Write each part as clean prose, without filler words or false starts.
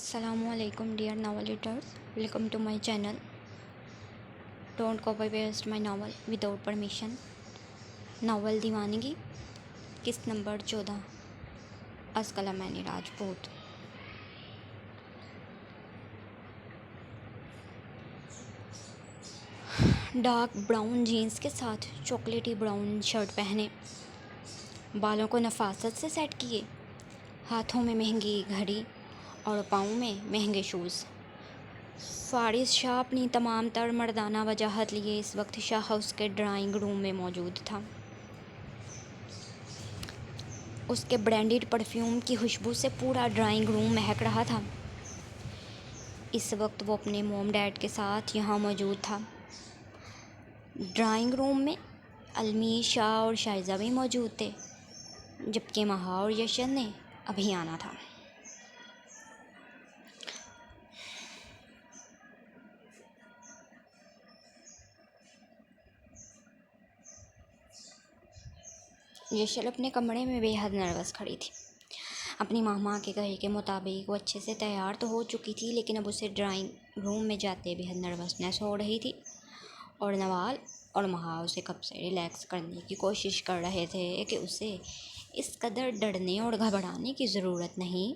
Assalamualaikum dear novel readers. Welcome to my channel. Don't copy paste my novel without permission. Novel Deewangi किस्त number 14 असकला मैनी Rajput. Dark brown jeans के साथ चॉकलेटी brown shirt पहने, बालों को नफासत से सेट किए, हाथों में महंगी घड़ी और पाँव में महंगे शूज़। फारिस शाह अपनी तमाम तर मर्दाना वजाहत लिए इस वक्त शाह हाउस के ड्राइंग रूम में मौजूद था। उसके ब्रांडेड परफ्यूम की खुशबू से पूरा ड्राइंग रूम महक रहा था। इस वक्त वो अपने मोम डैड के साथ यहाँ मौजूद था। ड्राइंग रूम में अलमी, शाह और शाइजा भी मौजूद थे, जबकि महा और यशन ने अभी आना था। यशल अपने कमरे में बेहद नर्वस खड़ी थी। अपनी मामा के कहे के मुताबिक वो अच्छे से तैयार तो हो चुकी थी, लेकिन अब उसे ड्राइंग रूम में जाते बेहद नर्वसनेस हो रही थी। और नवाल और महा उसे कब से रिलैक्स करने की कोशिश कर रहे थे कि उसे इस कदर डरने और घबराने की ज़रूरत नहीं,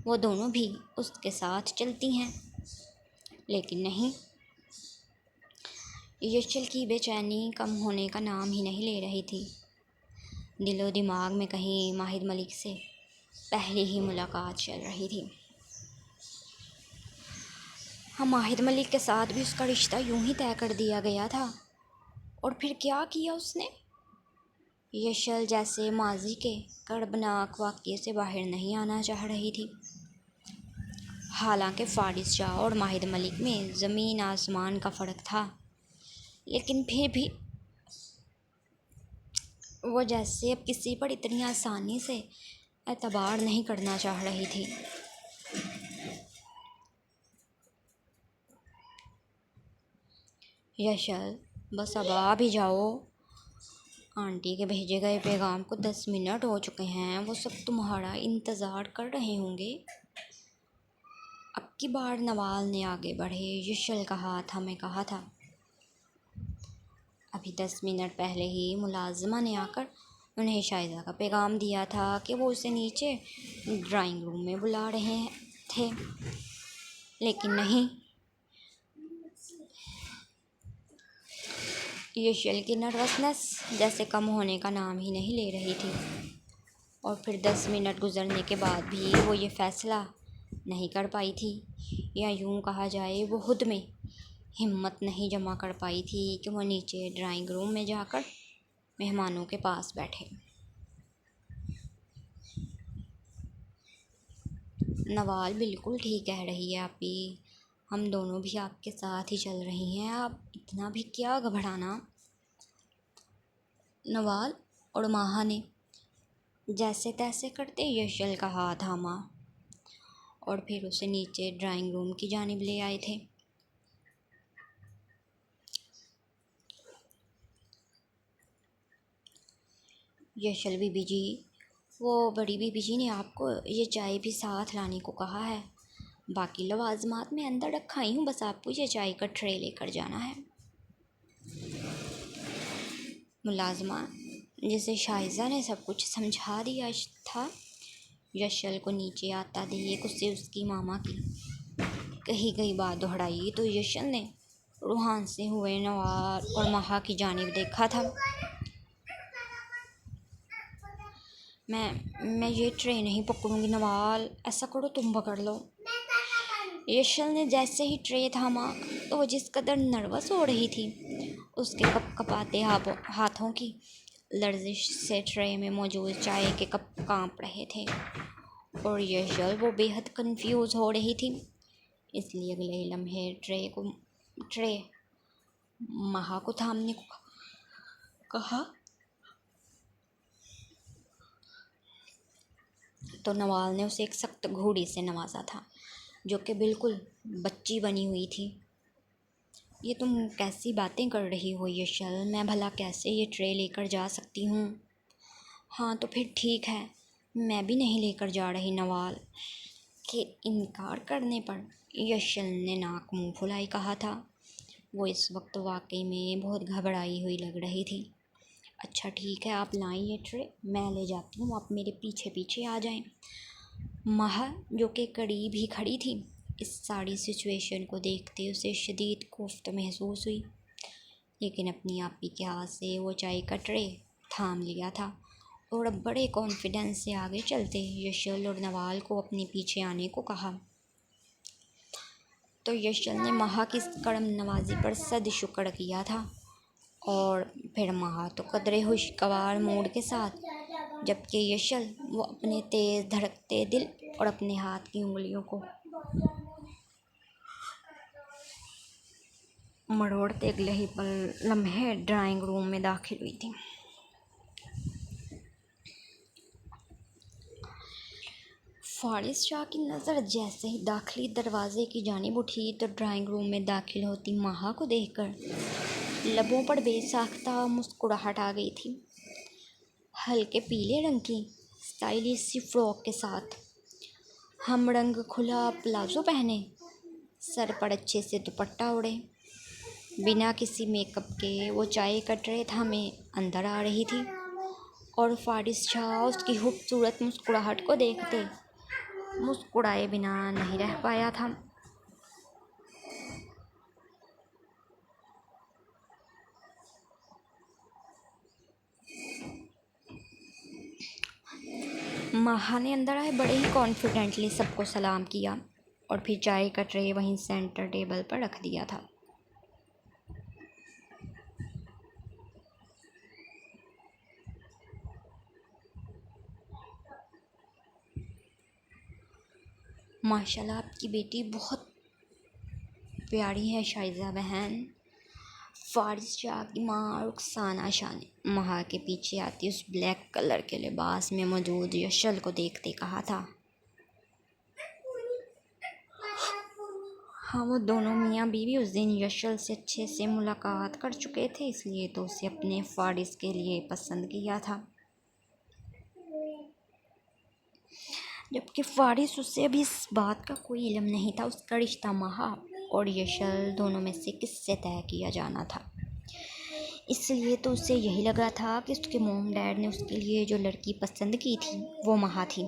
वो दोनों भी उसके साथ चलती हैं। लेकिन नहीं, यशल की बेचैनी कम होने का नाम ही नहीं ले रही थी। दिलो दिमाग में कहीं माहिद मलिक से पहले ही मुलाकात चल रही थी। हाँ, माहिद मलिक के साथ भी उसका रिश्ता यूं ही तय कर दिया गया था। और फिर क्या किया उसने? यशल जैसे माजी के कर्बनाक वाक़ये से बाहर नहीं आना चाह रही थी। हालांकि फारिस शाह और माहिद मलिक में ज़मीन आसमान का फ़र्क था, लेकिन फिर भी वो जैसे अब किसी पर इतनी आसानी से एतबार नहीं करना चाह रही थी। यशल, बस अब आ भी जाओ। आंटी के भेजे गए पैगाम को 10 मिनट हो चुके हैं। वो सब तुम्हारा इंतज़ार कर रहे होंगे। अब की बार नवाल ने आगे बढ़े यशल का हाथ हमें कहा था। अभी 10 मिनट पहले ही मुलाजिमा ने आकर उन्हें शाइजा का पैगाम दिया था कि वो उसे नीचे ड्राइंग रूम में बुला रहे थे, लेकिन नहीं। यशल की नर्वसनेस जैसे कम होने का नाम ही नहीं ले रही थी। और फिर 10 मिनट गुजरने के बाद भी वो ये फ़ैसला नहीं कर पाई थी, या यूँ कहा जाए वो खुद में हिम्मत नहीं जमा कर पाई थी कि वो नीचे ड्राइंग रूम में जाकर मेहमानों के पास बैठे। नवाल बिल्कुल ठीक कह रही है आपी, हम दोनों भी आपके साथ ही चल रही हैं, आप इतना भी क्या घबराना। नवाल और माहा ने जैसे तैसे करते यशल का हाथ थामा और फिर उसे नीचे ड्राइंग रूम की जानिब ले आए थे। यशल बीबी जी, वो बड़ी बीबी जी ने आपको ये चाय भी साथ लाने को कहा है। बाकी लवाजमात में अंदर रखा ही हूँ, बस आपको ये चाय का ट्रे लेकर जाना है। मुलाजमा, जिसे शाइजा ने सब कुछ समझा दिया था, यशल को नीचे आता देख उसे उसकी मामा की कही गई बात दोहराई तो यशल ने रूहान से हुए नवाल और महा की जानिब देखा था। मैं ये ट्रे नहीं पकड़ूंगी नवाल, ऐसा करो तुम पकड़ लो। यशल ने जैसे ही ट्रे थामा तो वो जिस कदर नर्वस हो रही थी, उसके कपाते हाथों की लर्जिश से ट्रे में मौजूद चाय के कप कांप रहे थे। और यशल वो बेहद कंफ्यूज हो रही थी, इसलिए अगले लम्हे ट्रे महा को थामने को कहा तो नवाल ने उसे एक सख्त घूड़ी से नवाजा था, जो कि बिल्कुल बच्ची बनी हुई थी। ये तुम कैसी बातें कर रही हो यशल, मैं भला कैसे ये ट्रे लेकर जा सकती हूँ। हाँ तो फिर ठीक है, मैं भी नहीं लेकर जा रही नवाल। के इनकार करने पर यशल ने नाक मुंह फुलाई कहा था। वो इस वक्त वाकई में बहुत घबराई हुई लग रही थी। अच्छा ठीक है, आप लाएं ये ट्रे, मैं ले जाती हूँ, आप मेरे पीछे पीछे आ जाएं। महा जो कि करीब ही खड़ी थी, इस सारी सिचुएशन को देखते उसे शदीद कोफ्त महसूस हुई, लेकिन अपनी आपी के हाथ से वो चाय का ट्रे थाम लिया था और अब बड़े कॉन्फिडेंस से आगे चलते यशल और नवाल को अपने पीछे आने को कहा। तो यशल ने महा की करम नवाजी पर सद शुक्र किया था और फिर महा तो कदरे खुशगवार मूड के साथ, जबकि यशल वो अपने तेज़ धड़कते दिल और अपने हाथ की उंगलियों को मरोड़ते अगले ही पल लम्हे ड्राइंग रूम में दाखिल हुई थी। फारिस शाह की नज़र जैसे ही दाखिली दरवाजे की जानिब उठी तो ड्राइंग रूम में दाखिल होती महा को देखकर लबों पर बेसाख्ता मुस्कुराहट आ गई थी। हल्के पीले रंग की स्टाइलिश सी फ्रॉक के साथ हम रंग खुला प्लाजो पहने, सर पर अच्छे से दुपट्टा ओढ़े, बिना किसी मेकअप के वो चाय का ट्रे थामे अंदर आ रही थी और फारिस शाह उसकी खूबसूरत मुस्कुराहट को देखते मुस्कुराए बिना नहीं रह पाया था। महा ने अंदर आए बड़े ही कॉन्फिडेंटली सबको सलाम किया और फिर चाय का ट्रे वहीं सेंटर टेबल पर रख दिया था। माशाल्लाह आपकी बेटी बहुत प्यारी है शाइजा बहन। फारिस शाह की माँ रुखसाना शाह ने महा के पीछे आती उस ब्लैक कलर के लिबास में मौजूद यशल को देखते कहा था। हाँ, वो दोनों मियाँ बीवी उस दिन यशल से अच्छे से मुलाकात कर चुके थे, इसलिए तो उसे अपने फारिस के लिए पसंद किया था, जबकि फारिस उससे अभी इस बात का कोई इल्म नहीं था। उसका रिश्ता महा और यशल दोनों में से किससे तय किया जाना था, इसलिए तो उसे यही लगा था कि उसके मोम डैड ने उसके लिए जो लड़की पसंद की थी वो महा थी।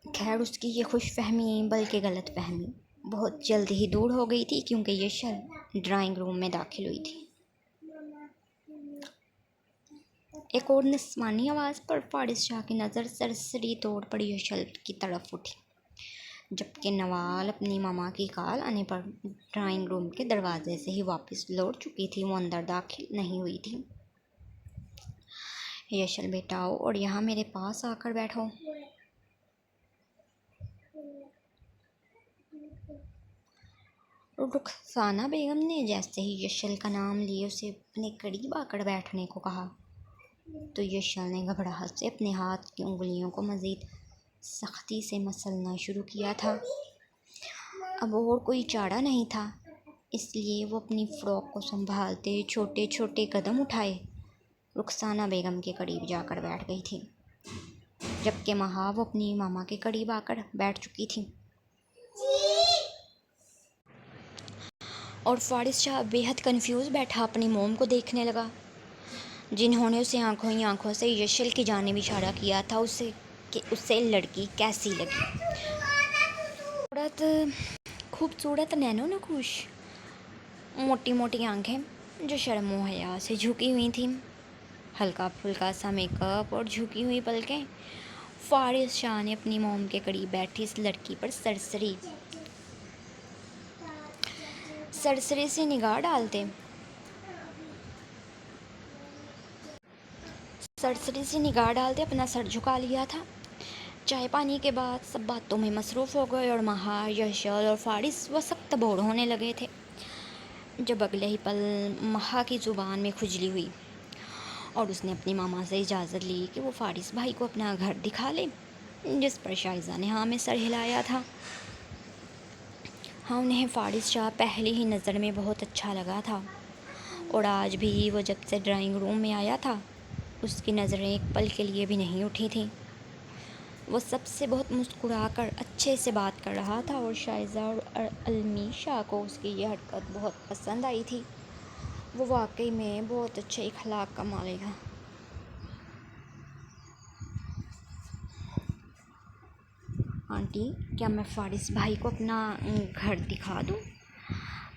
खैर उसकी ये खुशफहमी बल्कि गलत फहमी बहुत जल्द ही दूर हो गई थी, क्योंकि यशल ड्राइंग रूम में दाखिल हुई थी। एक और निस्वानी आवाज़ पर फारिस शाह की नज़र सरसरी तौर पर यशल की तरफ उठी, जबकि नवाल अपनी मामा की कॉल आने पर ड्राइंग रूम के दरवाजे से ही वापस लौट चुकी थी। वो अंदर दाखिल नहीं हुई थी। यशल बेटा आओ और यहाँ मेरे पास आकर बैठो। रुखसाना बेगम ने जैसे ही यशल का नाम लिए उसे अपने करीब आकर बैठने को कहा, तो यशल ने घबराहट से अपने हाथ की उंगलियों को मज़ीद सख्ती से मसलना शुरू किया था। अब और कोई चारा नहीं था, इसलिए वो अपनी फ़्रॉक को संभालते छोटे छोटे कदम उठाए रुखसाना बेगम के करीब जाकर बैठ गई थी, जबकि महा वो अपनी मामा के करीब आकर बैठ चुकी थी। और फारिस शाह बेहद कंफ्यूज बैठा अपनी मोम को देखने लगा, जिन्होंने उसे आंखों ही आंखों से यशल की जानिब इशारा किया था उसे कि उसे लड़की कैसी लगी। खूबसूरत नैनो नकुश मोटी मोटी आंखें जो शर्म व हया से झुकी हुई थीं, हल्का फुल्का सा मेकअप और झुकी हुई पलकें। फारिस शाह ने अपनी मोम के करीब बैठी इस लड़की पर सरसरी से निगाह डालते अपना सर झुका लिया था। चाय पानी के बाद सब बातों में मसरूफ़ हो गए और महा, यशल और फारिस वो सख्त बोर होने लगे थे, जब अगले ही पल महा की ज़ुबान में खुजली हुई और उसने अपनी मामा से इजाज़त ली कि वो फारिस भाई को अपना घर दिखा ले, जिस पर शाइजा ने हाँ में सर हिलाया था। हाँ, उन्हें फारिस शाह पहली ही नज़र में बहुत अच्छा लगा था और आज भी वो जब से ड्राइंग रूम में आया था उसकी नज़रें एक पल के लिए भी नहीं उठी थीं। वो सबसे बहुत मुस्कुराकर अच्छे से बात कर रहा था और शाइजा और अलमीशा को उसकी ये हरकत बहुत पसंद आई थी। वो वाकई में बहुत अच्छे अखलाक का मालिक है। आंटी, क्या मैं फारिस भाई को अपना घर दिखा दूँ?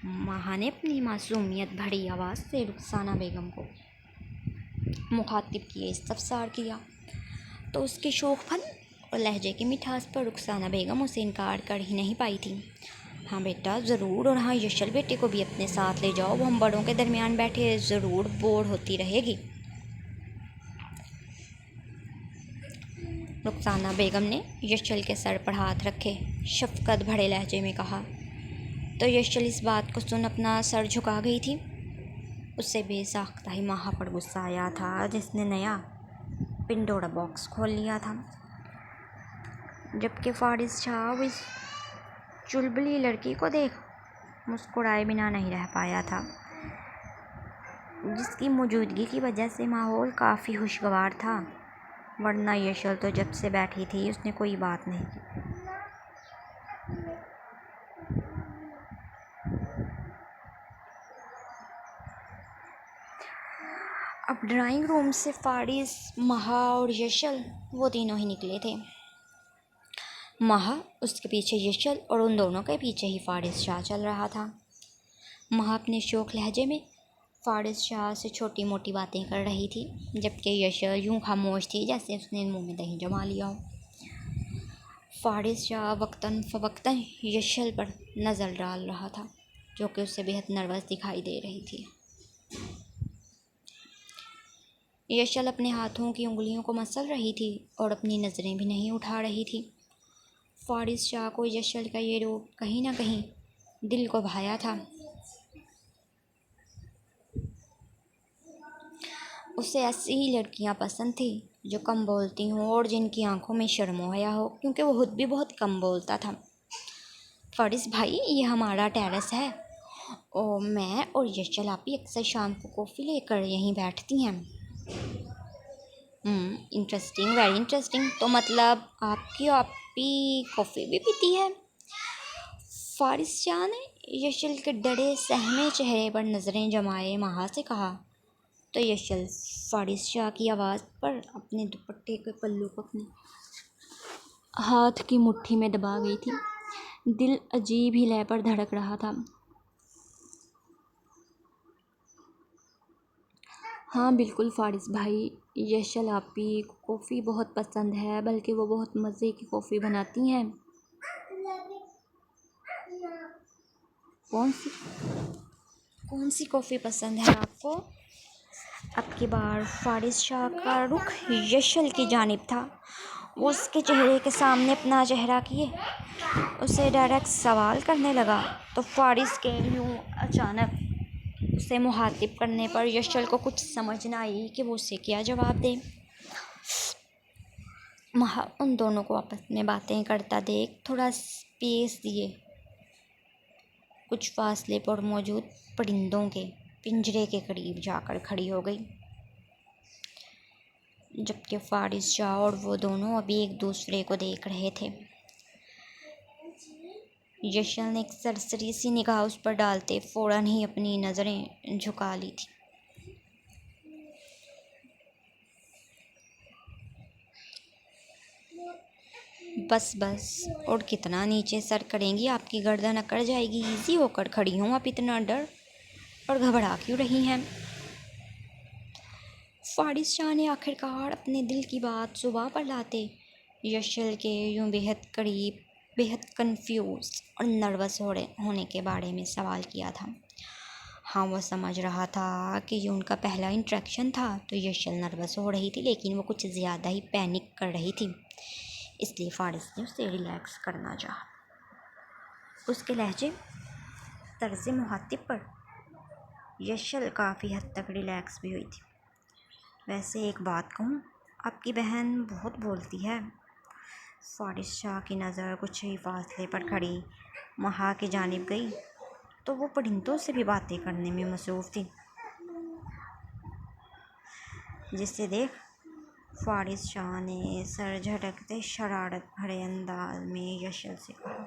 माहा ने अपनी मासूमियत भरी आवाज़ से रुखसाना बेगम को मुखातिब किए इस्तफसार किया, तो उसके शौकफन और लहजे की मिठास पर रुखसाना बेगम उसे इनकार कर ही नहीं पाई थी। हाँ बेटा, ज़रूर, और हाँ, यशल बेटे को भी अपने साथ ले जाओ, वो हम बड़ों के दरमियान बैठे ज़रूर बोर होती रहेगी। रुखसाना बेगम ने यशल के सर पर हाथ रखे शफकत भरे लहजे में कहा, तो यशल इस बात को सुन अपना सर झुका गई थी। उससे बेसाख्ता ही माहा पर गुस्सा आया था, जिसने नया पिंडोरा बॉक्स खोल लिया था, जबकि फारिस शाह इस चुलबुली लड़की को देख मुस्कुराए बिना नहीं रह पाया था, जिसकी मौजूदगी की वजह से माहौल काफ़ी खुशगवार था। वरना यशल तो जब से बैठी थी उसने कोई बात नहीं की। अब ड्राइंग रूम से फारिस, महा और यशल वो तीनों ही निकले थे। महा, उसके पीछे यशल और उन दोनों के पीछे ही फारिस शाह चल रहा था। महा अपने शौक लहजे में फारिस शाह से छोटी मोटी बातें कर रही थी, जबकि यशल यूं खामोश थी जैसे उसने मुंह में दही जमा लिया हो। फारिस शाह वक्तन फ़वक्तन यशल पर नज़र डाल रहा था, जो कि उसे बेहद नर्वस दिखाई दे रही थी। यशल अपने हाथों की उंगलियों को मसल रही थी और अपनी नज़रें भी नहीं उठा रही थी। फारिस शाह को यशल का ये रूप कहीं ना कहीं दिल को भाया था। उसे ऐसी ही लड़कियां पसंद थी जो कम बोलती हों और जिनकी आंखों में शर्म हो हया हो, क्योंकि वो खुद भी बहुत कम बोलता था। फारिस भाई, ये हमारा टेरेस है और मैं और यशल आपी अक्सर शाम को कॉफ़ी लेकर यहीं बैठती हैं। Interesting, very interesting. तो मतलब आपकी आपी कॉफ़ी भी पीती है? फारिस शाह ने यशल के डरे सहमे चेहरे पर नज़रें जमाए महा से कहा, तो यशल फारिस शाह की आवाज़ पर अपने दुपट्टे के पल्लू को अपने हाथ की मुट्ठी में दबा गई थी। दिल अजीब ही लय पर धड़क रहा था। हाँ बिल्कुल फारिस भाई, यशल आपी को कॉफ़ी बहुत पसंद है, बल्कि वो बहुत मज़े की कॉफ़ी बनाती हैं। कौन सी कॉफ़ी पसंद है आपको? अब की बार फारिस शाह का रुख यशल की जानिब था। वो उसके चेहरे के सामने अपना चेहरा किए उसे डायरेक्ट सवाल करने लगा, तो फारिस के यूं अचानक उसे मुखातिब करने पर यशल को कुछ समझ न आई कि वो उसे क्या जवाब दे। महा उन दोनों को आपस में बातें करता देख थोड़ा स्पेस दिए कुछ फासले पर मौजूद परिंदों के पिंजरे के करीब जाकर खड़ी हो गई, जबकि फारिस शाह और वो दोनों अभी एक दूसरे को देख रहे थे। यशल ने एक सरसरी सी निगाह उस पर डालते फ़ौरन ही अपनी नज़रें झुका ली थी। बस बस, और कितना नीचे सर करेंगी, आपकी गर्दन अकड़ जाएगी। इजी होकर खड़ी हूँ, आप इतना डर और घबरा क्यों रही हैं? फारिस शाह ने आखिरकार अपने दिल की बात जुबां पर लाते यशल के यूं बेहद करीब, बेहद कंफ्यूज और नर्वस होने के बारे में सवाल किया था। हाँ, वो समझ रहा था कि ये उनका पहला इंटरेक्शन था, तो यशल नर्वस हो रही थी, लेकिन वो कुछ ज़्यादा ही पैनिक कर रही थी, इसलिए फारिस ने उसे रिलैक्स करना चाहा। उसके लहजे तर्ज मुखातिब पर यशल काफ़ी हद तक रिलैक्स भी हुई थी। वैसे एक बात कहूँ, आपकी बहन बहुत बोलती है। फारिस शाह की नज़र कुछ ही फासले पर खड़ी महा की जानिब गई, तो वो परिंदों से भी बातें करने में मसरूफ़ थी, जिससे देख फारिस शाह ने सर झटकते शरारत भरे अंदाज में यशल से कहा।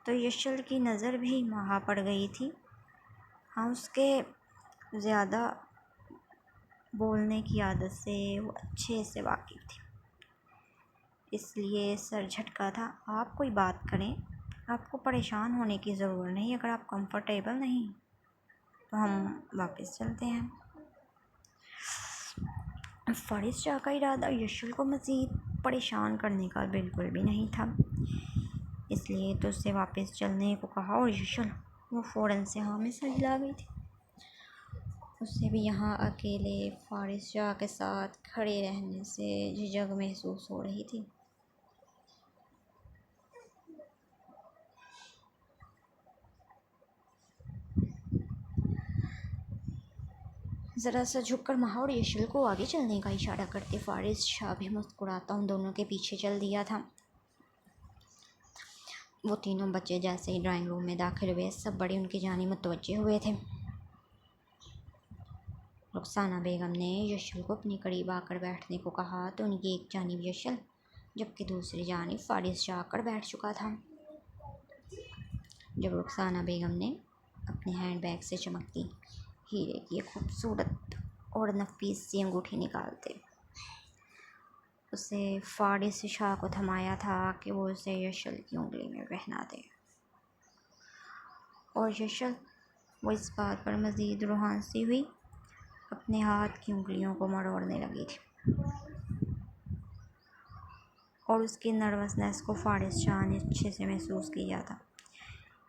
तो यशल की नज़र भी वहाँ पड़ गई थी। हाँ, उसके ज़्यादा बोलने की आदत से वो अच्छे से वाकिफ़ थी, इसलिए सर झटका था। आप कोई बात करें, आपको परेशान होने की ज़रूरत नहीं। अगर आप कंफर्टेबल नहीं तो हम वापस चलते हैं। फारिस शाह का इरादा यशल को मज़ीद परेशान करने का बिल्कुल भी नहीं था, इसलिए तो उससे वापस चलने को कहा और यशल वो फ़ौरन से हाँ में सर हिला गई थी। उससे भी यहाँ अकेले फारिस शाह के साथ खड़े रहने से झिझक महसूस हो रही थी। ज़रा सा झुककर महा और यशल को आगे चलने का इशारा करते फारिस शाह भी मुस्कुराता उन दोनों के पीछे चल दिया था। वो तीनों बच्चे जैसे ही ड्राइंग रूम में दाखिल हुए, सब बड़े उनकी जानिब मुतवज्जे हुए थे। रुखसाना बेगम ने यशल को अपने करीब आकर बैठने को कहा तो उनकी एक जानिब यशल जबकि दूसरी जानिब फारिस शाह आकर बैठ चुका था। जब रुखसाना बेगम ने अपने हैंड बैग से चमकती हीरे की एक खूबसूरत और नफीस सी अंगूठी निकालते उसे फारिस शाह को थमाया था कि वो उसे यशल की उंगली में पहना दे, और यशल वो इस बात पर मज़ीद रूहानसी हुई अपने हाथ की उंगलियों को मरोड़ने लगी थी, और उसकी नर्वसनेस को फारिस शाह ने अच्छे से महसूस किया था,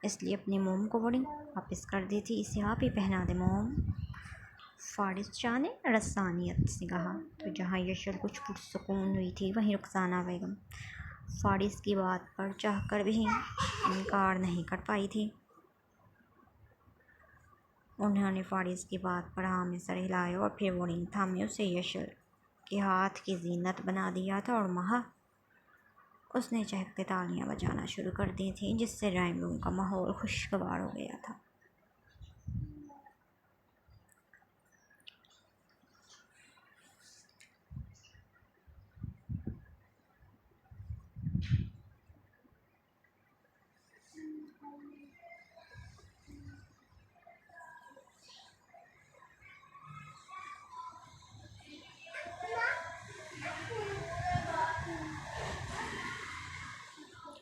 इसलिए अपनी मोम को बड़ी वापस कर दी थी। इसे आप ही पहना दे मोम, फारिस शाह ने रसानियत से कहा। तो जहाँ यशल कुछ पुरसुकून हुई थी, वहीं रुखसाना बेगम फारिस की बात पर चाहकर भी इनकार नहीं कर पाई थी। उन्होंने फारिस की बात पर हाँ में सर हिलाया और फिर वो रिंग थामे उसे यशल के हाथ की जीनत बना दिया था, और महा उसने चहकते तालियां बजाना शुरू कर दी थी, जिससे ड्राइंग रूम का माहौल खुशगवार हो गया था।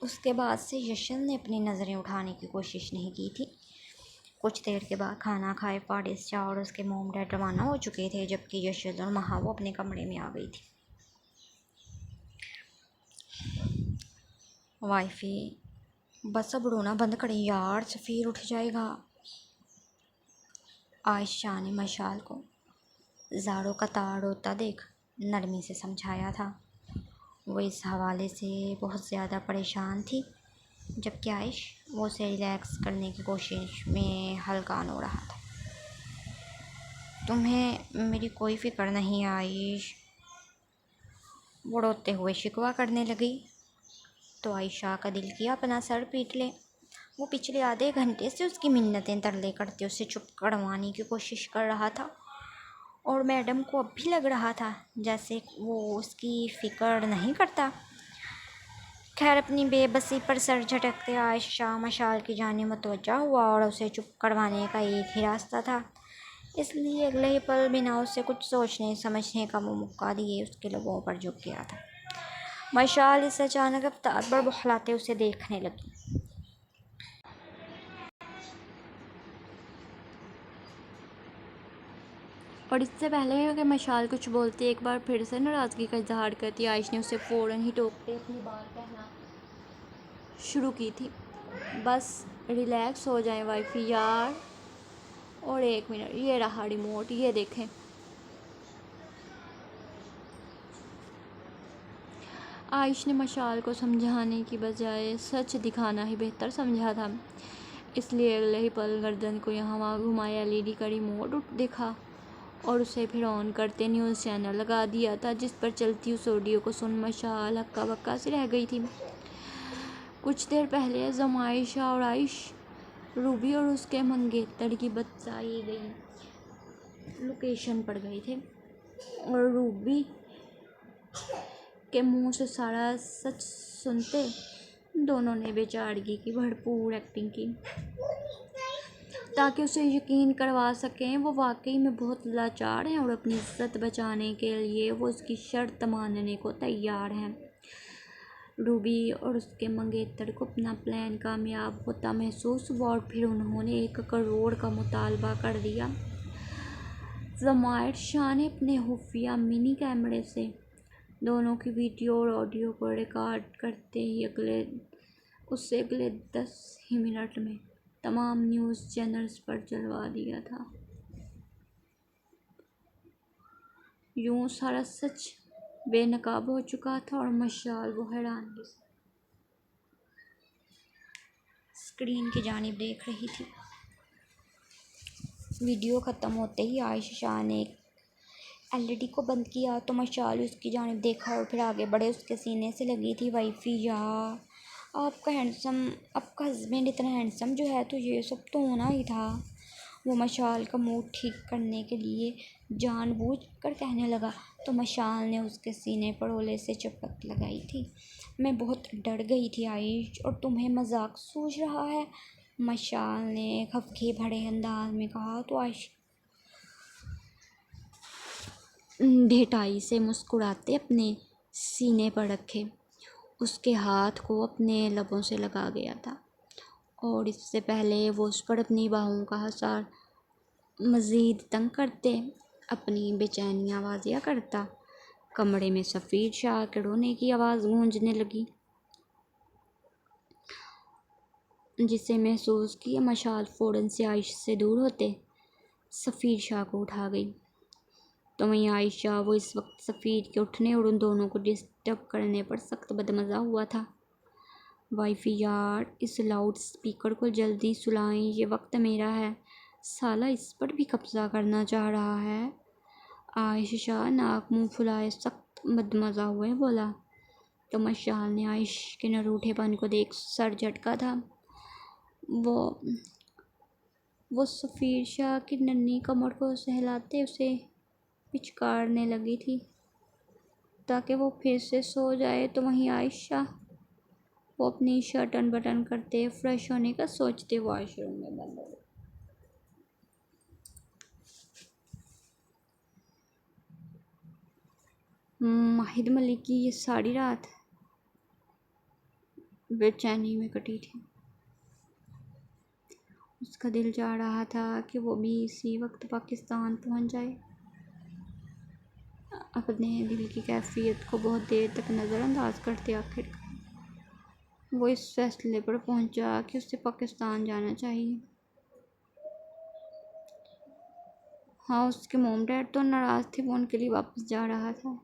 उसके बाद से यशल ने अपनी नज़रें उठाने की कोशिश नहीं की थी। कुछ देर के बाद खाना खाए फारिस शाह और उसके मोम डैड रवाना हो चुके थे, जबकि यशल और महा वो अपने कमरे में आ गई थी। वाइफी, बस अब रोना बंद करें यार, सफ़ीर उठ जाएगा। आयशा ने मशाल को ज़ारों का तार रोता देख नरमी से समझाया था। वो इस हवाले से बहुत ज़्यादा परेशान थी, जबकि आयश वो उसे रिलैक्स करने की कोशिश में हल्कान हो रहा था। तुम्हें मेरी कोई फ़िक्र नहीं आयश, वो रोते हुए शिकवा करने लगी। तो आयशा का दिल किया अपना सर पीट ले। वो पिछले आधे घंटे से उसकी मिन्नतें तरले करते उसे चुप करवाने की कोशिश कर रहा था, और मैडम को अब भी लग रहा था जैसे वो उसकी फ़िक्र नहीं करता। खैर, अपनी बेबसी पर सर झटकते आयशा मशाल की जानिब मुतवज्जा हुआ, और उसे चुप करवाने का एक ही रास्ता था, इसलिए अगले ही पल बिना उसे कुछ सोचने समझने का मौका दिए उसके लोगों पर झुक गया था। मशाल इस अचानक रफ्तार पर बौखलाते उसे देखने लगी। और इससे पहले कि मशाल कुछ बोलती एक बार फिर से नाराज़गी का इजहार करती, आयश ने उसे फ़ौरन ही टोकते अपनी बात कहना शुरू की थी। बस रिलैक्स हो जाएं वाइफी यार, और एक मिनट, ये रहा रिमोट, ये देखें। आयश ने मशाल को समझाने की बजाय सच दिखाना ही बेहतर समझा था, इसलिए अगले ही पल गर्दन को यहाँ वहाँ घुमाया, एलईडी का रिमोट देखा और उसे फिर ऑन करते न्यूज़ चैनल लगा दिया था, जिस पर चलती उस ऑडियो को सुन मशाल हक्का बक्का सी रह गई थी। कुछ देर पहले जमाइशा और आयश रूबी और उसके मंगेतर की बताई गई लोकेशन पर गए थे, और रूबी के मुंह से सारा सच सुनते दोनों ने बेचारगी की भरपूर एक्टिंग की ताकि उसे यकीन करवा सकें वो वाकई में बहुत लाचार हैं और अपनी इज्जत बचाने के लिए वो उसकी शर्त मानने को तैयार हैं। रूबी और उसके मंगेतर को अपना प्लान कामयाब होता महसूस हुआ और फिर उन्होंने 1 करोड़ का मुतालबा कर दिया। ज़मायद शाह ने अपने खुफिया मिनी कैमरे से दोनों की वीडियो और ऑडियो को रिकॉर्ड करते ही अगले 10 ही मिनट में तमाम न्यूज़ चैनल्स पर चलवा दिया था। यूं सारा सच बेनकाब हो चुका था और मशाल वो हैरानी से स्क्रीन की जानिब देख रही थी। वीडियो ख़त्म होते ही आयशा शाह ने एलईडी को बंद किया तो मशाल उसकी जानिब देखा और फिर आगे बढ़े। उसके सीने से लगी थी वाइफी यार आपका हस्बैंड इतना हैंडसम जो है तो ये सब तो होना ही था। वो मशाल का मूड ठीक करने के लिए जानबूझकर कहने लगा तो मशाल ने उसके सीने पर ओले से चपक लगाई थी। मैं बहुत डर गई थी आयश और तुम्हें मजाक सूझ रहा है, मशाल ने खफके भरे अंदाज में कहा तो आयश ढेटाई से मुस्कुराते अपने सीने पर रखे उसके हाथ को अपने लबों से लगा गया था और इससे पहले वो उस पर अपनी बाहों का हसार मज़ीद तंग करते अपनी बेचैनी आवाज़िया करता। कमरे में सफ़ीर शाह के रोने की आवाज़ गूंजने लगी जिसे महसूस किया मशाल फ़ौरन से आयशा से दूर होते सफ़ीर शाह को उठा गई। तो वहीं आयशा वो इस वक्त सफ़ीर के उठने और उन दोनों को डिस्टर्ब करने पर सख्त बदमज़ा हुआ था। वाइफी यार इस लाउड स्पीकर को जल्दी सुलाएं, ये वक्त मेरा है, साला इस पर भी कब्ज़ा करना चाह रहा है। आयशा नाक मुंह फुलाए सख्त बदमज़ा हुए बोला। तो मशाल ने आयशा के नरूठेपन को देख सर झटका था। वो सफ़ीर शाह की नन्ही कमर को सहलाते उसे पिचकारने लगी थी ताकि वो फिर से सो जाए। तो वहीं आयशा वो अपनी शर्ट अनबटन करते फ्रेश होने का सोचते वॉशरूम में बंद हो गई। माहिद मलिक की ये सारी रात बेचैनी में कटी थी। उसका दिल चाह रहा था कि वो भी इसी वक्त पाकिस्तान पहुंच जाए। अपने दिल की कैफियत को बहुत देर तक नज़रअंदाज करते आखिर वो इस फैसले पर पहुंचा कि उसे पाकिस्तान जाना चाहिए। हाँ, उसके मोम डैड तो नाराज़ थे, वो उनके लिए वापस जा रहा था,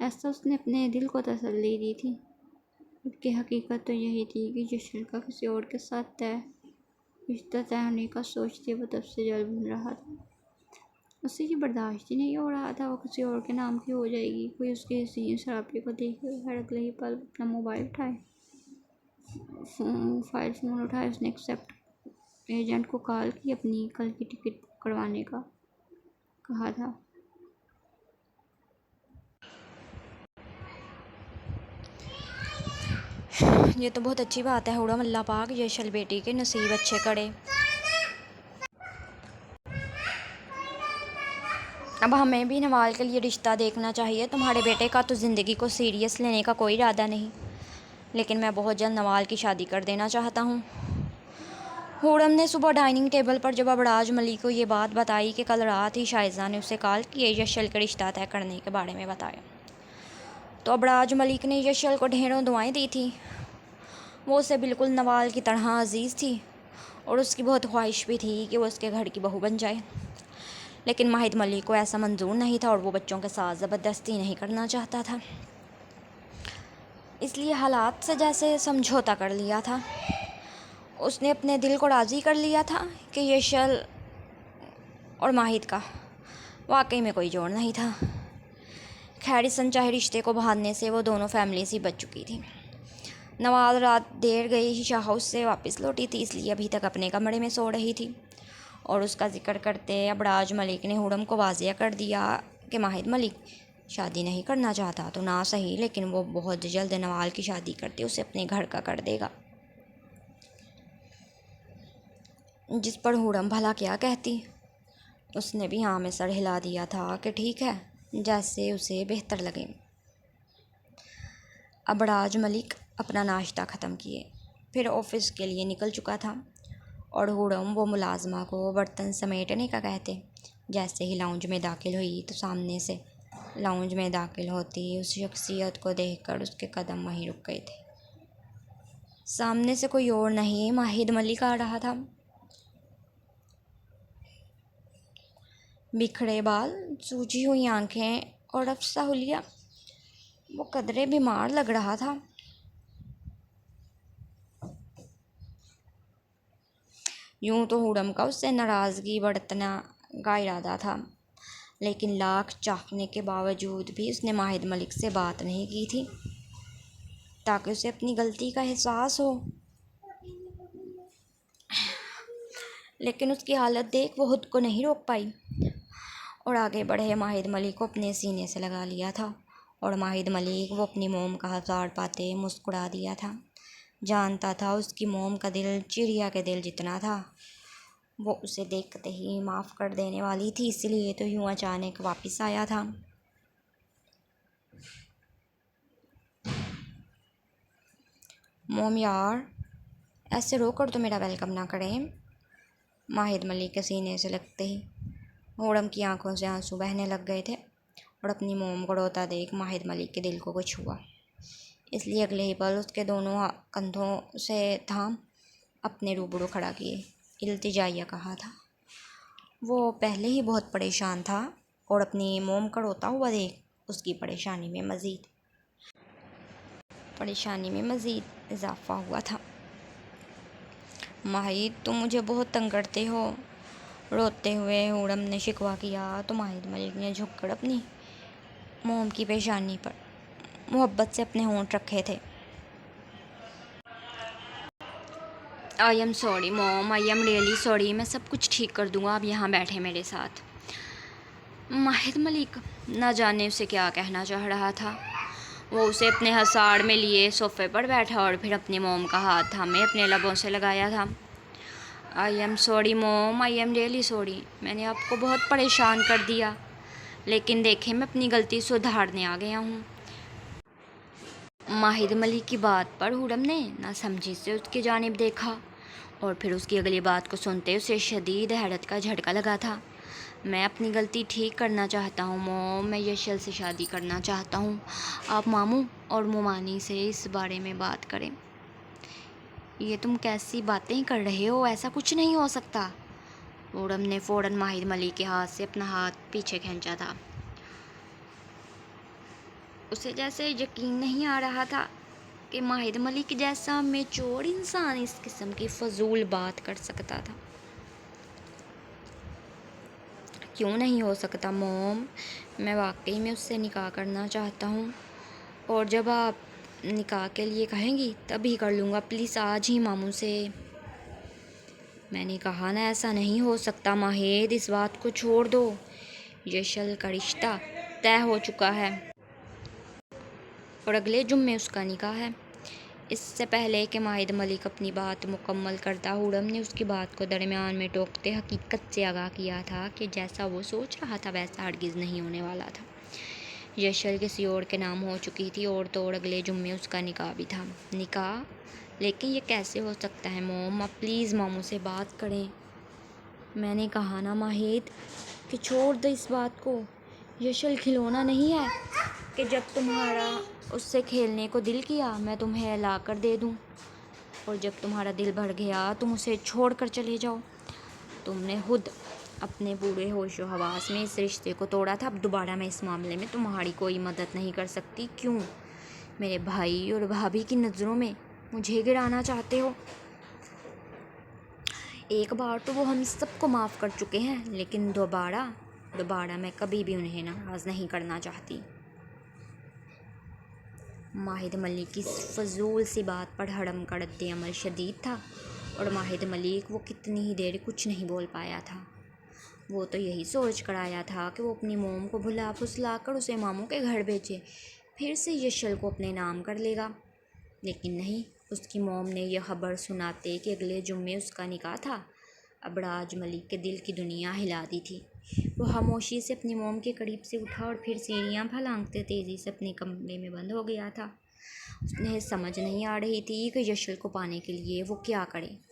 ऐसा उसने अपने दिल को तसल्ली दी थी। जबकि हकीकत तो यही थी कि जशन का किसी और के साथ रिश्ता तय होने का सोचते वो तब से जल भून रहा था। उससे ये बर्दाश्त ही नहीं हो रहा था वो किसी और के नाम की हो जाएगी। कोई उसके हसीन शराबे को देख हर अगले ही पल अपना मोबाइल उठाए फ़ोन उठाए उसने एक्सेप्ट एजेंट को कॉल की अपनी कल की टिकट बुक करवाने का कहा था। ये तो बहुत अच्छी बात है, हुड़म अल्लाह पाक यशल बेटी के नसीब अच्छे करे। अब हमें भी नवाल के लिए रिश्ता देखना चाहिए। तुम्हारे बेटे का तो ज़िंदगी को सीरियस लेने का कोई इरादा नहीं, लेकिन मैं बहुत जल्द नवाल की शादी कर देना चाहता हूँ। हुड़म ने सुबह डाइनिंग टेबल पर जब अबराज मलिक को ये बात बताई कि कल रात ही शाइजा ने उसे कॉल किए यशल का रिश्ता तय करने के बारे में बताया, तो अबराज मलिक ने यशल को ढेरों दुआएं दी थी। वो उसे बिल्कुल नवाल की तरह अजीज़ थी और उसकी बहुत ख्वाहिश भी थी कि वो उसके घर की बहू बन जाए। लेकिन माहिद मलिक को ऐसा मंजूर नहीं था और वो बच्चों के साथ ज़बरदस्ती नहीं करना चाहता था, इसलिए हालात से जैसे समझौता कर लिया था। उसने अपने दिल को राज़ी कर लिया था कि यशल और माहिद का वाकई में कोई जोड़ नहीं था। खैर इस अनचाहे रिश्ते को बहाने से वो दोनों फैमिलीज़ ही बच चुकी थी। नवाल रात देर गई ही शाह हाउस से वापस लौटी थी, इसलिए अभी तक अपने कमरे में सो रही थी और उसका जिक्र करते अबराज मलिक ने हुड़म को वाज़िया कर दिया कि माहिद मलिक शादी नहीं करना चाहता तो ना सही, लेकिन वो बहुत जल्द नवाल की शादी करते उसे अपने घर का कर देगा। जिस पर हुड़म भला क्या कहती। उसने भी हाँ में सर हिला दिया था कि ठीक है, जैसे उसे बेहतर लगे। अबराज मलिक अपना नाश्ता ख़त्म किए फिर ऑफिस के लिए निकल चुका था और हुड़म वो मुलाजमा को बर्तन समेटने का कहते। जैसे ही लाउंज में दाखिल हुई तो सामने से लाउंज में दाखिल होती उस शख्सियत को देखकर उसके कदम वहीं रुक गए थे। सामने से कोई और नहीं, माहिद मलिक आ रहा था। बिखरे बाल, सूजी हुई आंखें और अफसा हुलिया, वो कदरे बीमार लग रहा था। यूं तो हुड़म का उससे नाराज़गी बरतना का इरादा था, लेकिन लाख चाहने के बावजूद भी उसने माहिद मलिक से बात नहीं की थी ताकि उसे अपनी गलती का एहसास हो। लेकिन उसकी हालत देख वो खुद को नहीं रोक पाई और आगे बढ़े माहिद मलिक को अपने सीने से लगा लिया था। और माहिद मलिक वो अपनी मोम का हजार पाते मुस्कुरा दिया था। जानता था उसकी मोम का दिल चिड़िया के दिल जितना था। वो उसे देखते ही माफ़ कर देने वाली थी, इसलिए तो यूं अचानक वापस आया था। मोम यार, ऐसे रोकर तो मेरा वेलकम ना करें। माहिद मलिक के सीने से लगते ही हुड़म की आंखों से आंसू बहने लग गए थे और अपनी मोम को रोता देख माहिद मलिक के दिल को कुछ हुआ, इसलिए अगले ही पल उसके दोनों कंधों से थाम अपने रूबरू खड़ा किए, इल्तिजाइया कहा था। वो पहले ही बहुत परेशान था और अपनी मोम का रोता हुआ देख उसकी परेशानी में मज़ीद इजाफा हुआ था। माहिद, तुम मुझे बहुत तंग करते हो, रोते हुए हुड़म ने शिकवा किया तो माहिद मलिक ने झुककर अपनी मोम की पेशानी पर मोहब्बत से अपने होंठ रखे थे। I am sorry mom, I am really sorry, मैं सब कुछ ठीक कर दूंगा, आप यहाँ बैठे मेरे साथ। माहिद मलिक न जाने उसे क्या कहना चाह रहा था। वो उसे अपने हसाड़ में लिए सोफ़े पर बैठा और फिर अपनी मोम का हाथ थामे अपने लबों से लगाया था। I am sorry mom, I am really sorry, मैंने आपको बहुत परेशान कर दिया, लेकिन देखें मैं अपनी गलती सुधारने आ गया हूँ। माहिद मलिक की बात पर हुड़म ने नासमझी से उसकी जानिब देखा और फिर उसकी अगली बात को सुनते उसे शदीद हैरत का झटका लगा था। मैं अपनी गलती ठीक करना चाहता हूँ मॉम, मैं यशल से शादी करना चाहता हूँ। आप मामू और मुमानी से इस बारे में बात करें। ये तुम कैसी बातें कर रहे हो, ऐसा कुछ नहीं हो सकता। हुड़म ने फ़ौरन माहिद मलिक के हाथ से अपना हाथ पीछे खींचा था। उसे जैसे यकीन नहीं आ रहा था कि माहिद मलिक जैसा मेच्योर इंसान इस किस्म की फजूल बात कर सकता था। क्यों नहीं हो सकता मॉम, मैं वाकई में उससे निकाह करना चाहता हूँ और जब आप निकाह के लिए कहेंगी तभी कर लूँगा, प्लीज़ आज ही मामू से। मैंने कहा ना ऐसा नहीं हो सकता माहिद, इस बात को छोड़ दो, यशल का रिश्ता तय हो चुका है और अगले जुम्मे उसका निकाह है। इससे पहले कि माहिद मलिक अपनी बात मुकम्मल करता, हुड़म ने उसकी बात को दरमियान में टोकते हकीकत से आगाह किया था कि जैसा वो सोच रहा था वैसा हरगिज़ नहीं होने वाला था। यशल किसी और के नाम हो चुकी थी और तो और अगले जुम्मे उसका निकाह भी था। निकाह? लेकिन ये कैसे हो सकता है मोम, आप प्लीज़ मामू से बात करें। मैंने कहा ना माहिद कि छोड़ दो इस बात को, यशल खिलौना नहीं है कि जब तुम्हारा उससे खेलने को दिल किया मैं तुम्हें ला कर दे दूँ और जब तुम्हारा दिल भर गया तुम उसे छोड़ कर चले जाओ। तुमने खुद अपने पूरे होशो हवास में इस रिश्ते को तोड़ा था, अब दोबारा मैं इस मामले में तुम्हारी कोई मदद नहीं कर सकती। क्यों मेरे भाई और भाभी की नज़रों में मुझे गिराना चाहते हो? एक बार तो वो हम सबको माफ़ कर चुके हैं, लेकिन दोबारा मैं कभी भी उन्हें नाराज़ नहीं करना चाहती। माहिद मलिक की फजूल सी बात पर हड़म का रद्द अमल शदीद था और माहिद मलिक वो कितनी ही देर कुछ नहीं बोल पाया था। वो तो यही सोच कर आया था कि वो अपनी मोम को भुला फुसला कर उसे मामू के घर भेजे, फिर से यशल को अपने नाम कर लेगा। लेकिन नहीं, उसकी मोम ने यह खबर सुनाते कि अगले जुम्मे उसका निकाह था। अब राज मलिक के दिल की दुनिया हिला दी थी। वो खामोशी से अपनी मोम के करीब से उठा और फिर सीढ़ियाँ फलांगते तेज़ी से अपने कमरे में बंद हो गया था। उन्हें समझ नहीं आ रही थी कि यशल को पाने के लिए वो क्या करे।